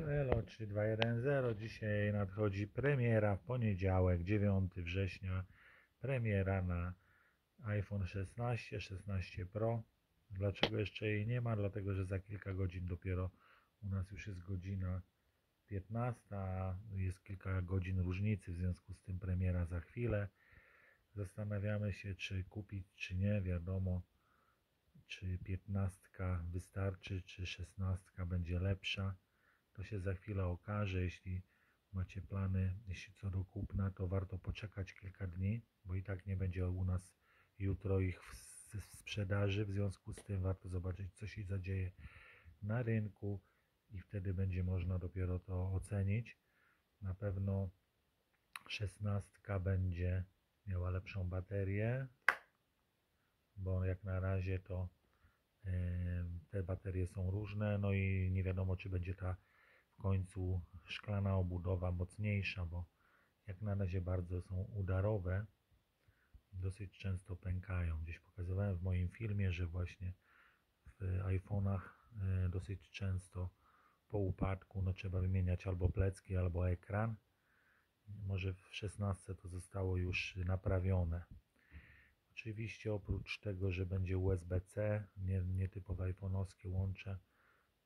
Elo 3210. Dzisiaj nadchodzi premiera w poniedziałek, 9 września. Premiera na iPhone 16, 16 Pro. Dlaczego jeszcze jej nie ma? Dlatego, że za kilka godzin dopiero u nas już jest godzina 15, a jest kilka godzin różnicy, w związku z tym premiera za chwilę. Zastanawiamy się, czy kupić, czy nie. Wiadomo, czy 15 wystarczy, czy 16 będzie lepsza. To się za chwilę okaże. Jeśli macie plany, jeśli co do kupna, to warto poczekać kilka dni, bo i tak nie będzie u nas jutro ich w sprzedaży. W związku z tym warto zobaczyć, co się zadzieje na rynku i wtedy będzie można dopiero to ocenić. Na pewno 16 będzie miała lepszą baterię, bo jak na razie to te baterie są różne, no i nie wiadomo, czy będzie ta w końcu szklana obudowa mocniejsza, bo jak na razie bardzo są udarowe, dosyć często pękają. Gdzieś pokazywałem w moim filmie, że właśnie w iPhone'ach dosyć często po upadku trzeba wymieniać albo plecki, albo ekran. Może w 16 to zostało już naprawione. Oczywiście oprócz tego, że będzie USB-C, nie typowe iPhone'owskie łącze,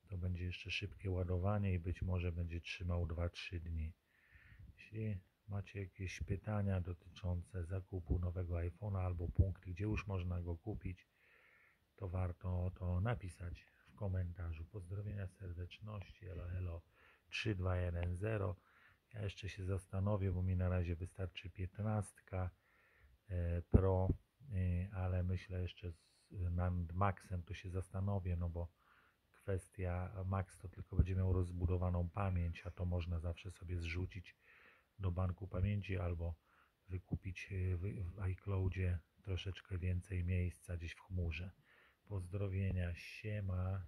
to będzie jeszcze szybkie ładowanie i być może będzie trzymał 2-3 dni. Jeśli macie jakieś pytania dotyczące zakupu nowego iPhone'a albo punkty, gdzie już można go kupić, to warto to napisać w komentarzu. Pozdrowienia, serdeczności, elo 3210. Ja jeszcze się zastanowię, bo mi na razie wystarczy 15 Pro, ale myślę jeszcze nad Maxem to się zastanowię, no bo kwestia Max to tylko będzie miał rozbudowaną pamięć, a to można zawsze sobie zrzucić do banku pamięci albo wykupić w iCloudzie troszeczkę więcej miejsca gdzieś w chmurze. Pozdrowienia, siema.